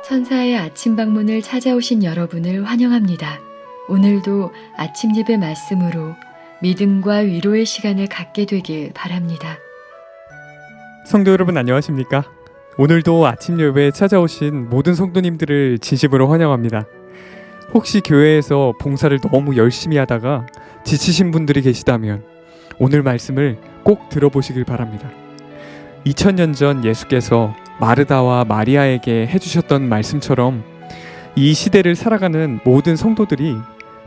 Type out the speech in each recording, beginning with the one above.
천사의 아침 방문을 찾아오신 여러분을 환영합니다. 오늘도 아침 예배 말씀으로 믿음과 위로의 시간을 갖게 되길 바랍니다. 성도 여러분 안녕하십니까? 오늘도 아침 예배에 찾아오신 모든 성도님들을 진심으로 환영합니다. 혹시 교회에서 봉사를 너무 열심히 하다가 지치신 분들이 계시다면 오늘 말씀을 꼭 들어보시길 바랍니다. 2000년 전 예수께서 마르다와 마리아에게 해주셨던 말씀처럼 이 시대를 살아가는 모든 성도들이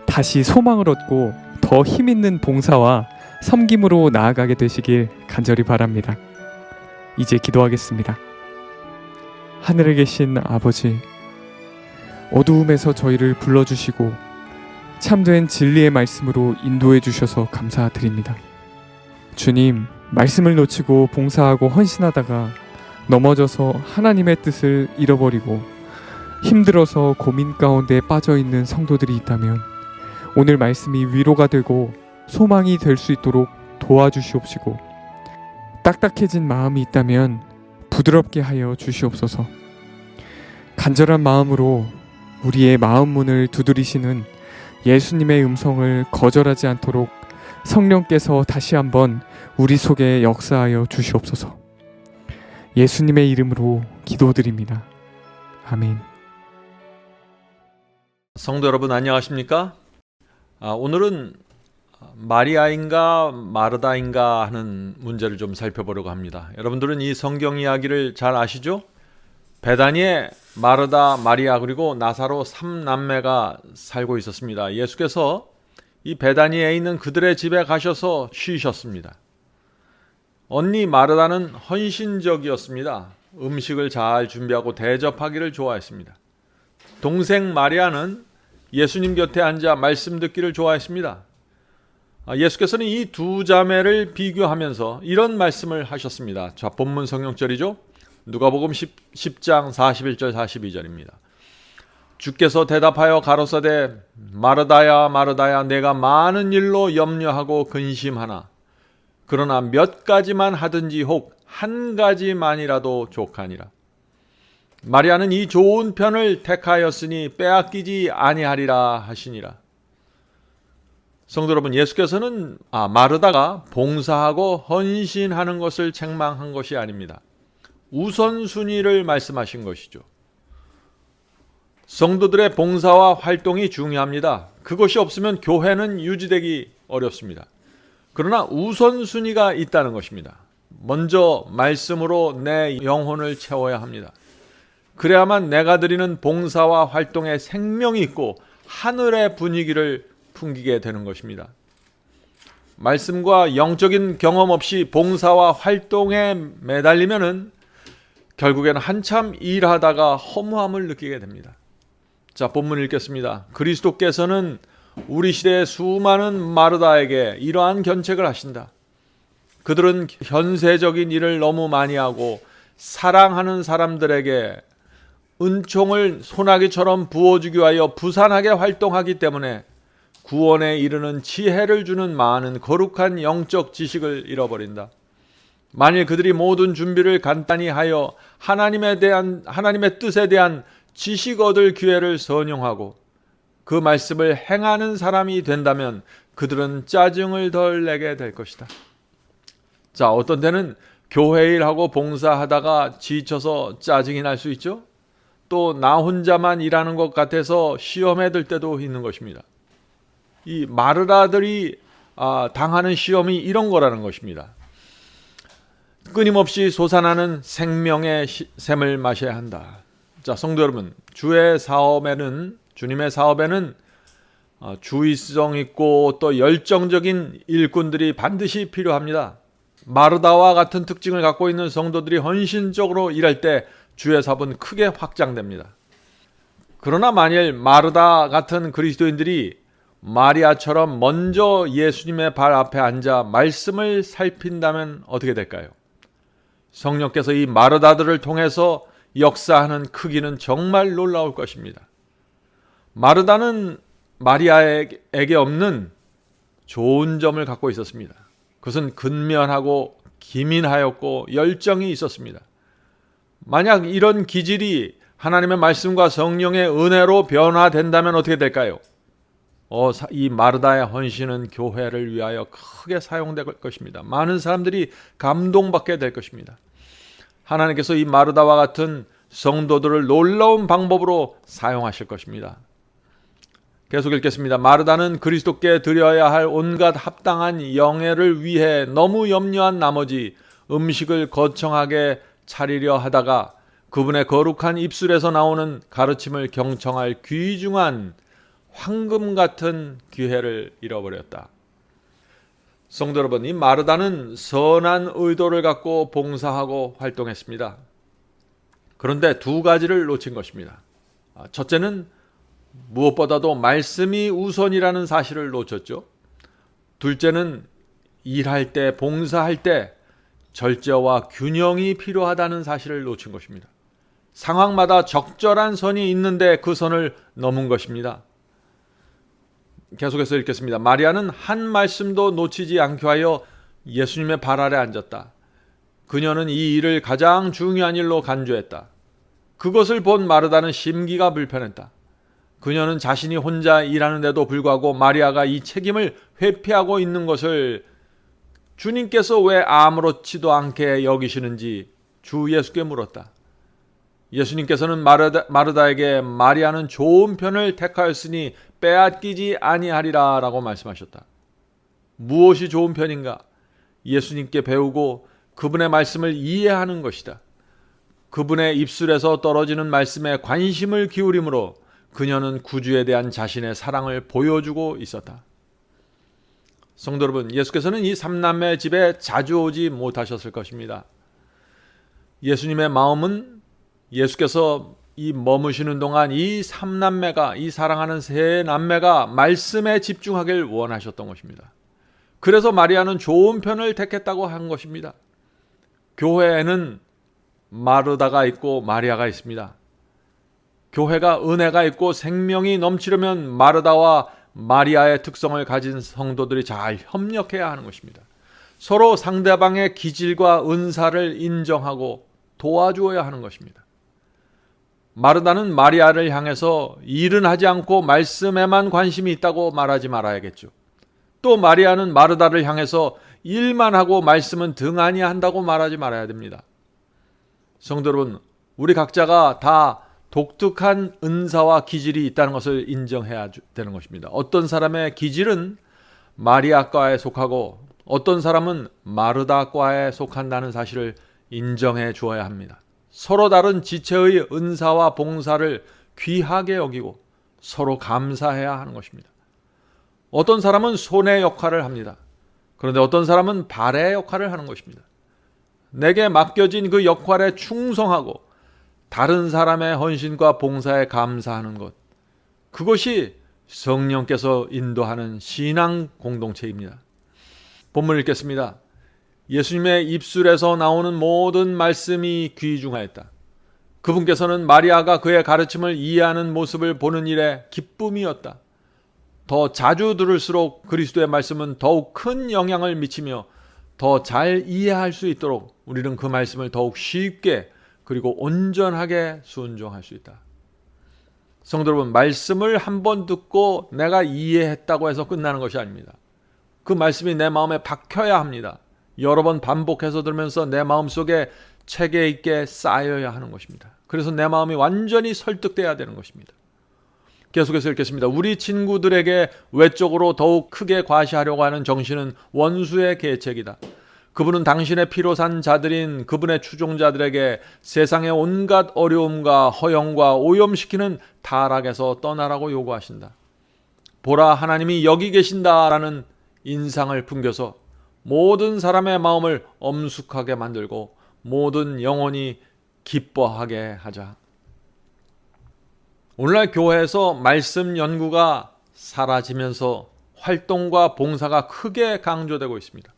다시 소망을 얻고 더 힘있는 봉사와 섬김으로 나아가게 되시길 간절히 바랍니다. 이제 기도하겠습니다. 하늘에 계신 아버지, 어두움에서 저희를 불러주시고 참된 진리의 말씀으로 인도해 주셔서 감사드립니다. 주님, 말씀을 놓치고 봉사하고 헌신하다가 넘어져서 하나님의 뜻을 잃어버리고 힘들어서 고민 가운데 빠져있는 성도들이 있다면 오늘 말씀이 위로가 되고 소망이 될 수 있도록 도와주시옵시고, 딱딱해진 마음이 있다면 부드럽게 하여 주시옵소서. 간절한 마음으로 우리의 마음 문을 두드리시는 예수님의 음성을 거절하지 않도록 성령께서 다시 한번 우리 속에 역사하여 주시옵소서. 예수님의 이름으로 기도드립니다. 아멘. 성도 여러분 안녕하십니까? 오늘은 마리아인가 마르다인가 하는 문제를 좀 살펴보려고 합니다. 여러분들은 이 성경 이야기를 잘 아시죠? 베다니에 마르다, 마리아 그리고 나사로 3남매가 살고 있었습니다. 예수께서 이 베다니에 있는 그들의 집에 가셔서 쉬셨습니다. 언니 마르다는 헌신적이었습니다. 음식을 잘 준비하고 대접하기를 좋아했습니다. 동생 마리아는 예수님 곁에 앉아 말씀 듣기를 좋아했습니다. 예수께서는 이 두 자매를 비교하면서 이런 말씀을 하셨습니다. 자, 본문 성경절이죠. 누가복음 10장 41절 42절입니다. 주께서 대답하여 가로사대 마르다야 마르다야 내가 많은 일로 염려하고 근심하나 그러나 몇 가지만 하든지 혹 한 가지만이라도 족하니라. 마리아는 이 좋은 편을 택하였으니 빼앗기지 아니하리라 하시니라. 성도 여러분, 예수께서는 마르다가 봉사하고 헌신하는 것을 책망한 것이 아닙니다. 우선순위를 말씀하신 것이죠. 성도들의 봉사와 활동이 중요합니다. 그것이 없으면 교회는 유지되기 어렵습니다. 그러나 우선순위가 있다는 것입니다. 먼저 말씀으로 내 영혼을 채워야 합니다. 그래야만 내가 드리는 봉사와 활동에 생명이 있고 하늘의 분위기를 풍기게 되는 것입니다. 말씀과 영적인 경험 없이 봉사와 활동에 매달리면은 결국에는 한참 일하다가 허무함을 느끼게 됩니다. 자, 본문 읽겠습니다. 그리스도께서는 우리 시대의 수많은 마르다에게 이러한 견책을 하신다. 그들은 현세적인 일을 너무 많이 하고 사랑하는 사람들에게 은총을 소나기처럼 부어주기 위하여 부산하게 활동하기 때문에 구원에 이르는 지혜를 주는 많은 거룩한 영적 지식을 잃어버린다. 만일 그들이 모든 준비를 간단히 하여 하나님의 뜻에 대한 지식 얻을 기회를 선용하고 그 말씀을 행하는 사람이 된다면 그들은 짜증을 덜 내게 될 것이다. 자, 어떤 때는 교회 일하고 봉사하다가 지쳐서 짜증이 날 수 있죠. 또 나 혼자만 일하는 것 같아서 시험에 들 때도 있는 것입니다. 이 마르다들이 당하는 시험이 이런 거라는 것입니다. 끊임없이 솟아나는 생명의 샘을 마셔야 한다. 자, 성도 여러분, 주님의 사업에는 주의성 있고 또 열정적인 일꾼들이 반드시 필요합니다. 마르다와 같은 특징을 갖고 있는 성도들이 헌신적으로 일할 때 주의 사업은 크게 확장됩니다. 그러나 만일 마르다 같은 그리스도인들이 마리아처럼 먼저 예수님의 발 앞에 앉아 말씀을 살핀다면 어떻게 될까요? 성령께서 이 마르다들을 통해서 역사하는 크기는 정말 놀라울 것입니다. 마르다는 마리아에게 없는 좋은 점을 갖고 있었습니다. 그것은 근면하고 기민하였고 열정이 있었습니다. 만약 이런 기질이 하나님의 말씀과 성령의 은혜로 변화된다면 어떻게 될까요? 이 마르다의 헌신은 교회를 위하여 크게 사용될 것입니다. 많은 사람들이 감동받게 될 것입니다. 하나님께서 이 마르다와 같은 성도들을 놀라운 방법으로 사용하실 것입니다. 계속 읽겠습니다. 마르다는 그리스도께 드려야 할 온갖 합당한 영예를 위해 너무 염려한 나머지 음식을 거창하게 차리려 하다가 그분의 거룩한 입술에서 나오는 가르침을 경청할 귀중한 황금 같은 기회를 잃어버렸다. 성도 여러분, 이 마르다는 선한 의도를 갖고 봉사하고 활동했습니다. 그런데 두 가지를 놓친 것입니다. 첫째는 무엇보다도 말씀이 우선이라는 사실을 놓쳤죠. 둘째는 일할 때, 봉사할 때 절제와 균형이 필요하다는 사실을 놓친 것입니다. 상황마다 적절한 선이 있는데 그 선을 넘은 것입니다. 계속해서 읽겠습니다. 마리아는 한 말씀도 놓치지 않게 하여 예수님의 발 아래 앉았다. 그녀는 이 일을 가장 중요한 일로 간주했다. 그것을 본 마르다는 심기가 불편했다. 그녀는 자신이 혼자 일하는데도 불구하고 마리아가 이 책임을 회피하고 있는 것을 주님께서 왜 아무렇지도 않게 여기시는지 주 예수께 물었다. 예수님께서는 마르다에게 마리아는 좋은 편을 택하였으니 빼앗기지 아니하리라 라고 말씀하셨다. 무엇이 좋은 편인가? 예수님께 배우고 그분의 말씀을 이해하는 것이다. 그분의 입술에서 떨어지는 말씀에 관심을 기울이므로 그녀는 구주에 대한 자신의 사랑을 보여주고 있었다. 성도 여러분, 예수께서는 이 삼남매 집에 자주 오지 못하셨을 것입니다. 예수님의 마음은 예수께서 이 머무시는 동안 이 삼남매가, 이 사랑하는 세 남매가 말씀에 집중하길 원하셨던 것입니다. 그래서 마리아는 좋은 편을 택했다고 한 것입니다. 교회에는 마르다가 있고 마리아가 있습니다. 교회가 은혜가 있고 생명이 넘치려면 마르다와 마리아의 특성을 가진 성도들이 잘 협력해야 하는 것입니다. 서로 상대방의 기질과 은사를 인정하고 도와주어야 하는 것입니다. 마르다는 마리아를 향해서 일은 하지 않고 말씀에만 관심이 있다고 말하지 말아야겠죠. 또 마리아는 마르다를 향해서 일만 하고 말씀은 등한히 한다고 말하지 말아야 됩니다. 성도 여러분, 우리 각자가 다 독특한 은사와 기질이 있다는 것을 인정해야 되는 것입니다. 어떤 사람의 기질은 마리아과에 속하고 어떤 사람은 마르다과에 속한다는 사실을 인정해 주어야 합니다. 서로 다른 지체의 은사와 봉사를 귀하게 여기고 서로 감사해야 하는 것입니다. 어떤 사람은 손의 역할을 합니다. 그런데 어떤 사람은 발의 역할을 하는 것입니다. 내게 맡겨진 그 역할에 충성하고 다른 사람의 헌신과 봉사에 감사하는 것, 그것이 성령께서 인도하는 신앙 공동체입니다. 본문을 읽겠습니다. 예수님의 입술에서 나오는 모든 말씀이 귀중하였다. 그분께서는 마리아가 그의 가르침을 이해하는 모습을 보는 일에 기쁨이었다. 더 자주 들을수록 그리스도의 말씀은 더욱 큰 영향을 미치며 더 잘 이해할 수 있도록 우리는 그 말씀을 더욱 쉽게 그리고 온전하게 순종할 수 있다. 성도 여러분, 말씀을 한 번 듣고 내가 이해했다고 해서 끝나는 것이 아닙니다. 그 말씀이 내 마음에 박혀야 합니다. 여러 번 반복해서 들으면서 내 마음속에 체계 있게 쌓여야 하는 것입니다. 그래서 내 마음이 완전히 설득돼야 되는 것입니다. 계속해서 읽겠습니다. 우리 친구들에게 외적으로 더욱 크게 과시하려고 하는 정신은 원수의 계책이다. 그분은 당신의 피로 산 자들인 그분의 추종자들에게 세상의 온갖 어려움과 허영과 오염시키는 타락에서 떠나라고 요구하신다. 보라, 하나님이 여기 계신다라는 인상을 풍겨서 모든 사람의 마음을 엄숙하게 만들고 모든 영혼이 기뻐하게 하자. 오늘날 교회에서 말씀 연구가 사라지면서 활동과 봉사가 크게 강조되고 있습니다.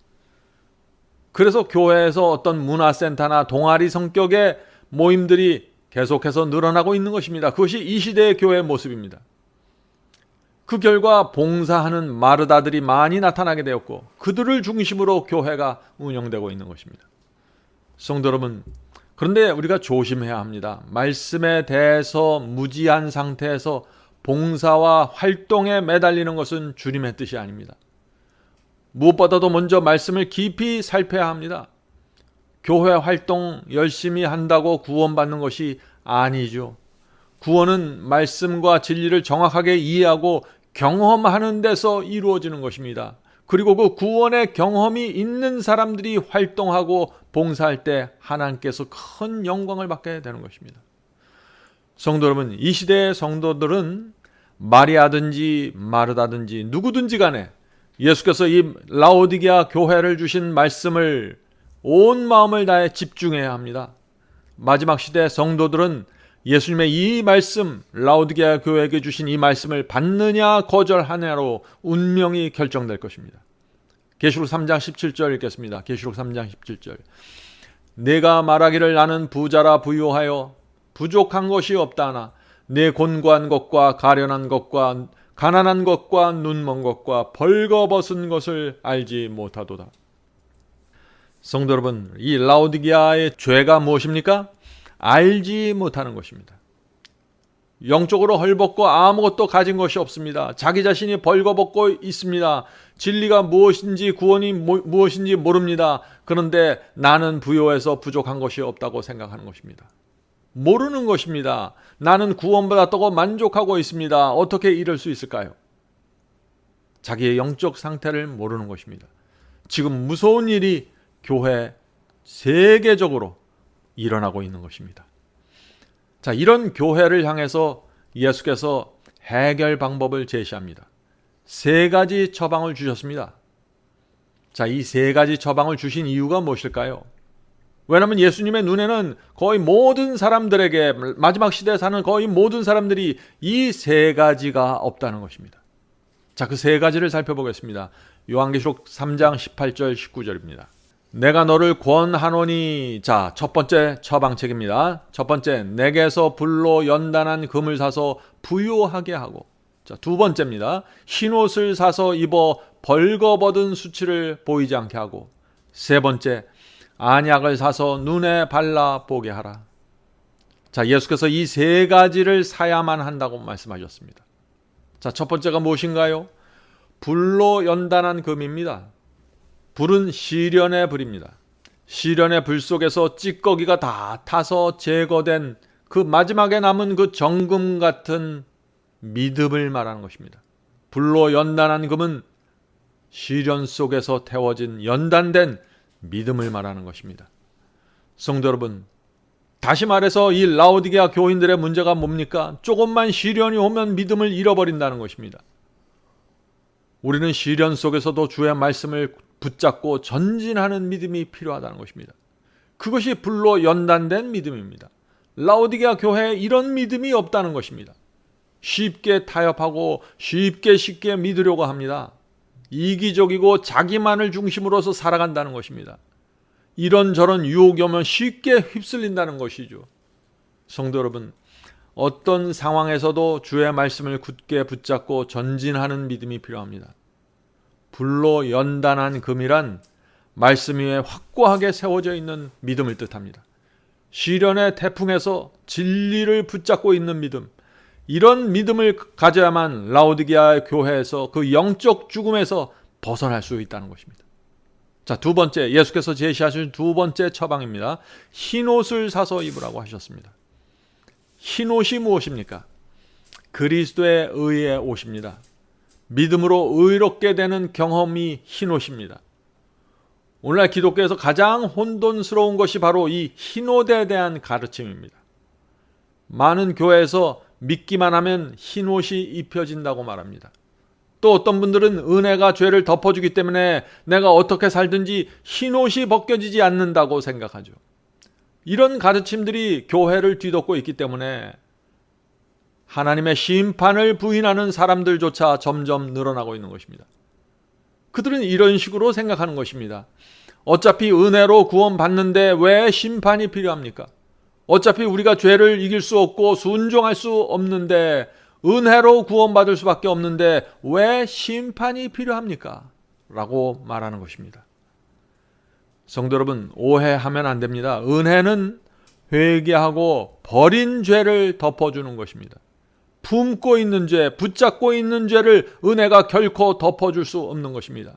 그래서 교회에서 어떤 문화센터나 동아리 성격의 모임들이 계속해서 늘어나고 있는 것입니다. 그것이 이 시대의 교회의 모습입니다. 그 결과 봉사하는 마르다들이 많이 나타나게 되었고 그들을 중심으로 교회가 운영되고 있는 것입니다. 성도 여러분, 그런데 우리가 조심해야 합니다. 말씀에 대해서 무지한 상태에서 봉사와 활동에 매달리는 것은 주님의 뜻이 아닙니다. 무엇보다도 먼저 말씀을 깊이 살펴야 합니다. 교회 활동 열심히 한다고 구원받는 것이 아니죠. 구원은 말씀과 진리를 정확하게 이해하고 경험하는 데서 이루어지는 것입니다. 그리고 그 구원의 경험이 있는 사람들이 활동하고 봉사할 때 하나님께서 큰 영광을 받게 되는 것입니다. 성도 여러분, 이 시대의 성도들은 마리아든지 마르다든지 누구든지 간에 예수께서 이 라오디게아 교회를 주신 말씀을 온 마음을 다해 집중해야 합니다. 마지막 시대 성도들은 예수님의 이 말씀, 라오디게아 교회에게 주신 이 말씀을 받느냐 거절하느냐로 운명이 결정될 것입니다. 계시록 3장 17절 읽겠습니다. 계시록 3장 17절. 내가 말하기를 나는 부자라 부유하여 부족한 것이 없다나 내 곤고한 것과 가련한 것과 가난한 것과 눈먼 것과 벌거벗은 것을 알지 못하도다. 성도 여러분, 이 라오디게아의 죄가 무엇입니까? 알지 못하는 것입니다. 영적으로 헐벗고 아무것도 가진 것이 없습니다. 자기 자신이 벌거벗고 있습니다. 진리가 무엇인지 구원이 무엇인지 모릅니다. 그런데 나는 부요해서 부족한 것이 없다고 생각하는 것입니다. 모르는 것입니다. 나는 구원받았다고 만족하고 있습니다. 어떻게 이럴 수 있을까요? 자기의 영적 상태를 모르는 것입니다. 지금 무서운 일이 교회 세계적으로 일어나고 있는 것입니다. 자, 이런 교회를 향해서 예수께서 해결 방법을 제시합니다. 세 가지 처방을 주셨습니다. 자, 이 세 가지 처방을 주신 이유가 무엇일까요? 왜냐하면 예수님의 눈에는 거의 모든 사람들에게, 마지막 시대에 사는 거의 모든 사람들이 이 세 가지가 없다는 것입니다. 자, 그 세 가지를 살펴보겠습니다. 요한계시록 3장 18절 19절입니다. 내가 너를 권하노니, 자, 첫 번째 처방책입니다. 첫 번째, 내게서 불로 연단한 금을 사서 부요하게 하고, 자, 두 번째입니다. 흰옷을 사서 입어 벌거벗은 수치를 보이지 않게 하고, 세 번째, 안약을 사서 눈에 발라 보게 하라. 자, 예수께서 이 세 가지를 사야만 한다고 말씀하셨습니다. 자, 첫 번째가 무엇인가요? 불로 연단한 금입니다. 불은 시련의 불입니다. 시련의 불 속에서 찌꺼기가 다 타서 제거된 그 마지막에 남은 그 정금 같은 믿음을 말하는 것입니다. 불로 연단한 금은 시련 속에서 태워진 연단된 믿음을 말하는 것입니다. 성도 여러분, 다시 말해서 이 라오디게아 교인들의 문제가 뭡니까? 조금만 시련이 오면 믿음을 잃어버린다는 것입니다. 우리는 시련 속에서도 주의 말씀을 붙잡고 전진하는 믿음이 필요하다는 것입니다. 그것이 불로 연단된 믿음입니다. 라오디게아 교회에 이런 믿음이 없다는 것입니다. 쉽게 타협하고 쉽게 믿으려고 합니다. 이기적이고 자기만을 중심으로서 살아간다는 것입니다. 이런저런 유혹이 오면 쉽게 휩쓸린다는 것이죠. 성도 여러분, 어떤 상황에서도 주의 말씀을 굳게 붙잡고 전진하는 믿음이 필요합니다. 불로 연단한 금이란 말씀 위에 확고하게 세워져 있는 믿음을 뜻합니다. 시련의 태풍에서 진리를 붙잡고 있는 믿음, 이런 믿음을 가져야만 라오디게아 교회에서 그 영적 죽음에서 벗어날 수 있다는 것입니다. 자, 두 번째, 예수께서 제시하신 두 번째 처방입니다. 흰옷을 사서 입으라고 하셨습니다. 흰옷이 무엇입니까? 그리스도의 의의 옷입니다. 믿음으로 의롭게 되는 경험이 흰옷입니다. 오늘날 기독교에서 가장 혼돈스러운 것이 바로 이 흰옷에 대한 가르침입니다. 많은 교회에서 믿기만 하면 흰옷이 입혀진다고 말합니다. 또 어떤 분들은 은혜가 죄를 덮어주기 때문에 내가 어떻게 살든지 흰옷이 벗겨지지 않는다고 생각하죠. 이런 가르침들이 교회를 뒤덮고 있기 때문에 하나님의 심판을 부인하는 사람들조차 점점 늘어나고 있는 것입니다. 그들은 이런 식으로 생각하는 것입니다. 어차피 은혜로 구원받는데 왜 심판이 필요합니까? 어차피 우리가 죄를 이길 수 없고 순종할 수 없는데, 은혜로 구원받을 수밖에 없는데 왜 심판이 필요합니까? 라고 말하는 것입니다. 성도 여러분, 오해하면 안 됩니다. 은혜는 회개하고 버린 죄를 덮어주는 것입니다. 품고 있는 죄, 붙잡고 있는 죄를 은혜가 결코 덮어줄 수 없는 것입니다.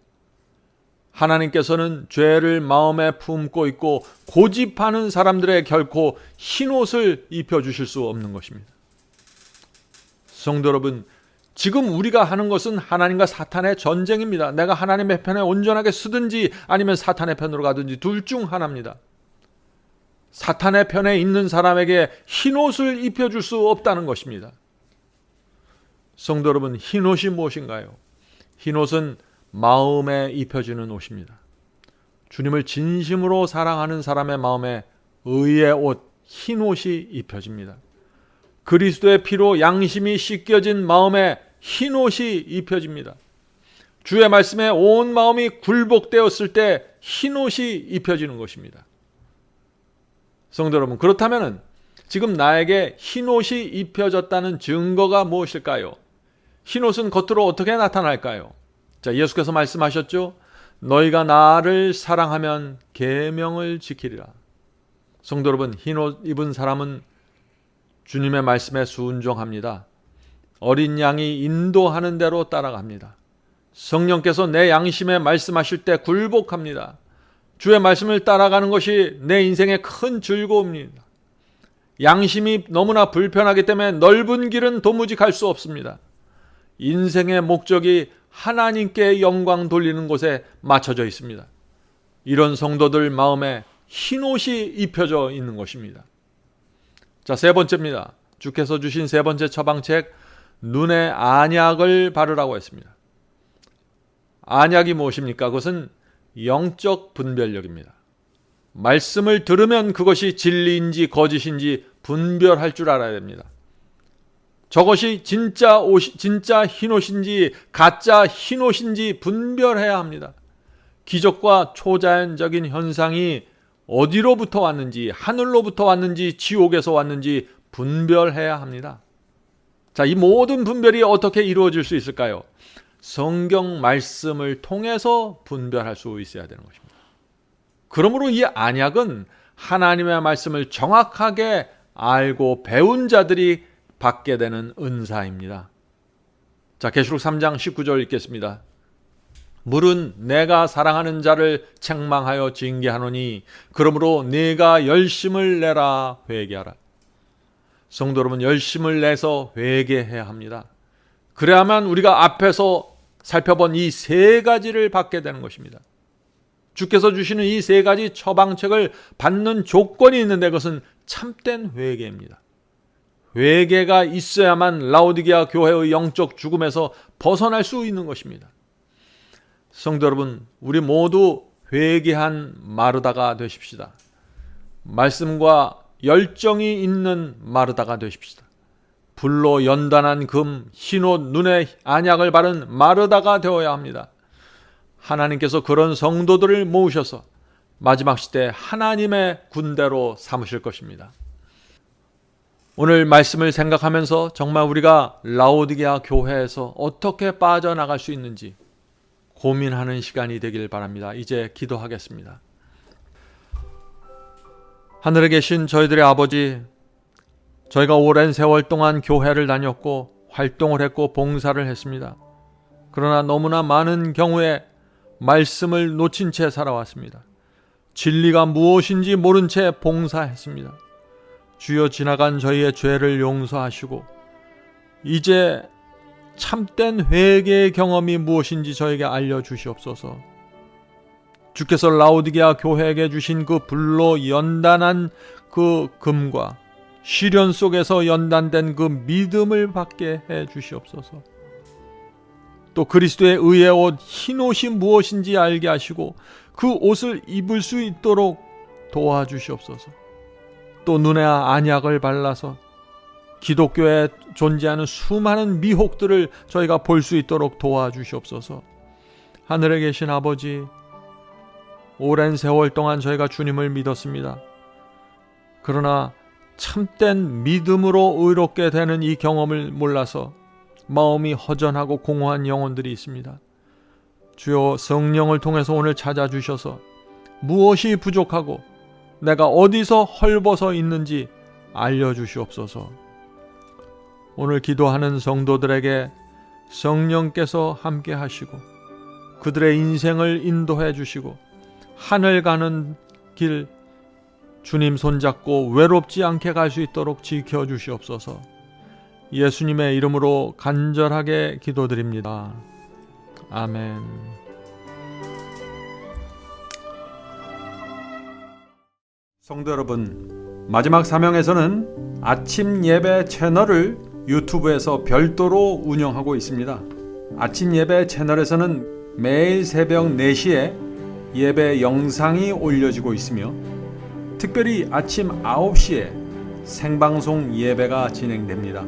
하나님께서는 죄를 마음에 품고 있고 고집하는 사람들의 결코 흰옷을 입혀주실 수 없는 것입니다. 성도 여러분, 지금 우리가 하는 것은 하나님과 사탄의 전쟁입니다. 내가 하나님의 편에 온전하게 서든지 아니면 사탄의 편으로 가든지 둘 중 하나입니다. 사탄의 편에 있는 사람에게 흰옷을 입혀줄 수 없다는 것입니다. 성도 여러분, 흰옷이 무엇인가요? 흰옷은 마음에 입혀지는 옷입니다. 주님을 진심으로 사랑하는 사람의 마음에 의의 옷, 흰옷이 입혀집니다. 그리스도의 피로 양심이 씻겨진 마음에 흰옷이 입혀집니다. 주의 말씀에 온 마음이 굴복되었을 때 흰옷이 입혀지는 것입니다. 성도 여러분, 그렇다면 지금 나에게 흰옷이 입혀졌다는 증거가 무엇일까요? 흰옷은 겉으로 어떻게 나타날까요? 자, 예수께서 말씀하셨죠? 너희가 나를 사랑하면 계명을 지키리라. 성도 여러분, 흰옷 입은 사람은 주님의 말씀에 순종합니다. 어린 양이 인도하는 대로 따라갑니다. 성령께서 내 양심에 말씀하실 때 굴복합니다. 주의 말씀을 따라가는 것이 내 인생의 큰 즐거움입니다. 양심이 너무나 불편하기 때문에 넓은 길은 도무지 갈 수 없습니다. 인생의 목적이 하나님께 영광 돌리는 곳에 맞춰져 있습니다. 이런 성도들 마음에 흰옷이 입혀져 있는 것입니다. 자, 세 번째입니다. 주께서 주신 세 번째 처방책, 눈에 안약을 바르라고 했습니다. 안약이 무엇입니까? 그것은 영적 분별력입니다. 말씀을 들으면 그것이 진리인지 거짓인지 분별할 줄 알아야 됩니다. 저것이 진짜 흰옷인지 가짜 흰옷인지 분별해야 합니다. 기적과 초자연적인 현상이 어디로부터 왔는지, 하늘로부터 왔는지, 지옥에서 왔는지 분별해야 합니다. 자, 이 모든 분별이 어떻게 이루어질 수 있을까요? 성경 말씀을 통해서 분별할 수 있어야 되는 것입니다. 그러므로 이 안약은 하나님의 말씀을 정확하게 알고 배운 자들이 받게 되는 은사입니다. 자, 계시록 3장 19절 읽겠습니다. 물은 내가 사랑하는 자를 책망하여 징계하노니 그러므로 네가 열심을 내라 회개하라. 성도 여러분, 열심을 내서 회개해야 합니다. 그래야만 우리가 앞에서 살펴본 이 세 가지를 받게 되는 것입니다. 주께서 주시는 이 세 가지 처방책을 받는 조건이 있는데 그것은 참된 회개입니다. 회개가 있어야만 라오디게아 교회의 영적 죽음에서 벗어날 수 있는 것입니다. 성도 여러분, 우리 모두 회개한 마르다가 되십시다. 말씀과 열정이 있는 마르다가 되십시다. 불로 연단한 금, 흰옷, 눈에 안약을 바른 마르다가 되어야 합니다. 하나님께서 그런 성도들을 모으셔서 마지막 시대 하나님의 군대로 삼으실 것입니다. 오늘 말씀을 생각하면서 정말 우리가 라오디게아 교회에서 어떻게 빠져나갈 수 있는지 고민하는 시간이 되길 바랍니다. 이제 기도하겠습니다. 하늘에 계신 저희들의 아버지, 저희가 오랜 세월 동안 교회를 다녔고 활동을 했고 봉사를 했습니다. 그러나 너무나 많은 경우에 말씀을 놓친 채 살아왔습니다. 진리가 무엇인지 모른 채 봉사했습니다. 주여, 지나간 저희의 죄를 용서하시고 이제 참된 회개의 경험이 무엇인지 저에게 알려주시옵소서. 주께서 라오디게아 교회에게 주신 그 불로 연단한 그 금과 시련 속에서 연단된 그 믿음을 받게 해 주시옵소서. 또 그리스도의 의의 옷, 흰옷이 무엇인지 알게 하시고 그 옷을 입을 수 있도록 도와주시옵소서. 또 눈에 안약을 발라서 기독교에 존재하는 수많은 미혹들을 저희가 볼 수 있도록 도와주시옵소서. 하늘에 계신 아버지, 오랜 세월 동안 저희가 주님을 믿었습니다. 그러나 참된 믿음으로 의롭게 되는 이 경험을 몰라서 마음이 허전하고 공허한 영혼들이 있습니다. 주여, 성령을 통해서 오늘 찾아주셔서 무엇이 부족하고 내가 어디서 헐벗어 있는지 알려주시옵소서. 오늘 기도하는 성도들에게 성령께서 함께 하시고 그들의 인생을 인도해 주시고 하늘 가는 길 주님 손잡고 외롭지 않게 갈 수 있도록 지켜주시옵소서. 예수님의 이름으로 간절하게 기도드립니다. 아멘. 성도 여러분, 마지막 사명에서는 아침 예배 채널을 유튜브에서 별도로 운영하고 있습니다. 아침 예배 채널에서는 매일 새벽 4시에 예배 영상이 올려지고 있으며 특별히 아침 9시에 생방송 예배가 진행됩니다.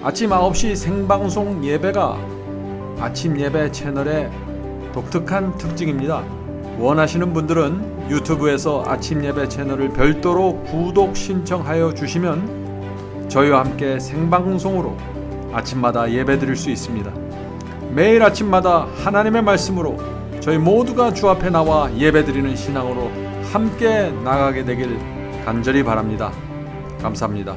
아침 9시 생방송 예배가 아침 예배 채널의 독특한 특징입니다. 원하시는 분들은 유튜브에서 아침 예배 채널을 별도로 구독 신청하여 주시면 저희와 함께 생방송으로 아침마다 예배 드릴 수 있습니다. 매일 아침마다 하나님의 말씀으로 저희 모두가 주 앞에 나와 예배 드리는 신앙으로 함께 나가게 되길 간절히 바랍니다. 감사합니다.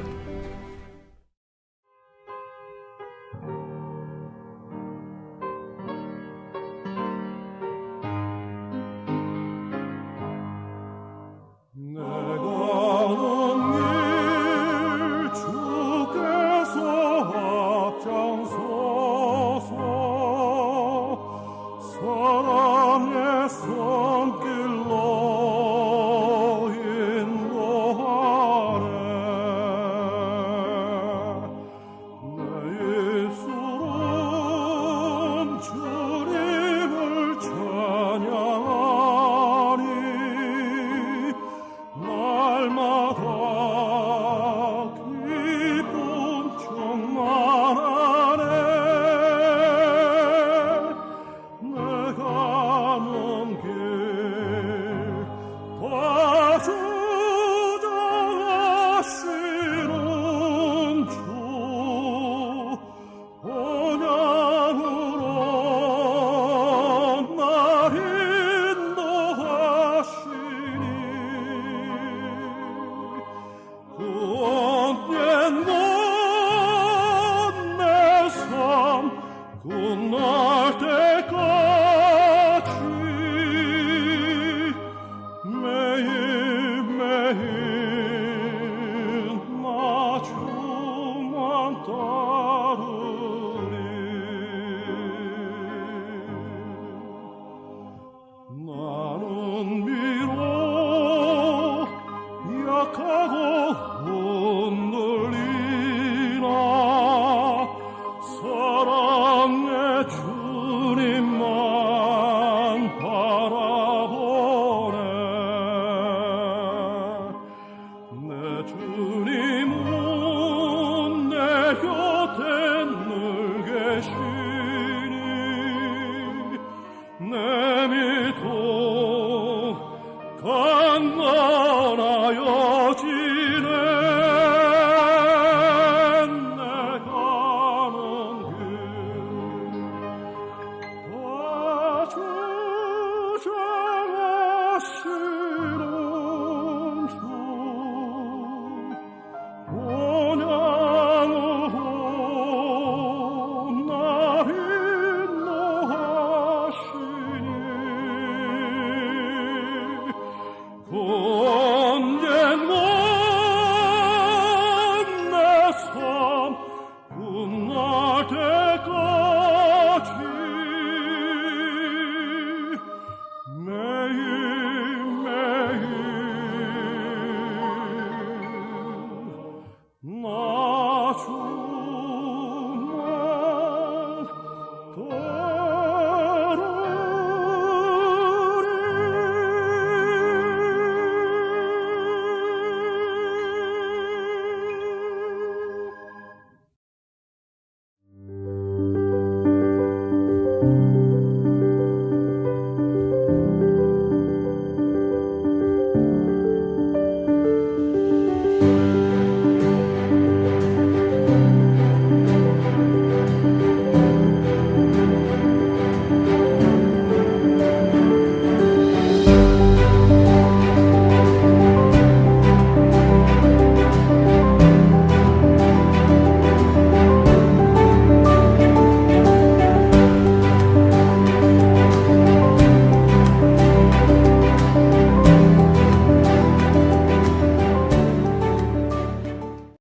주님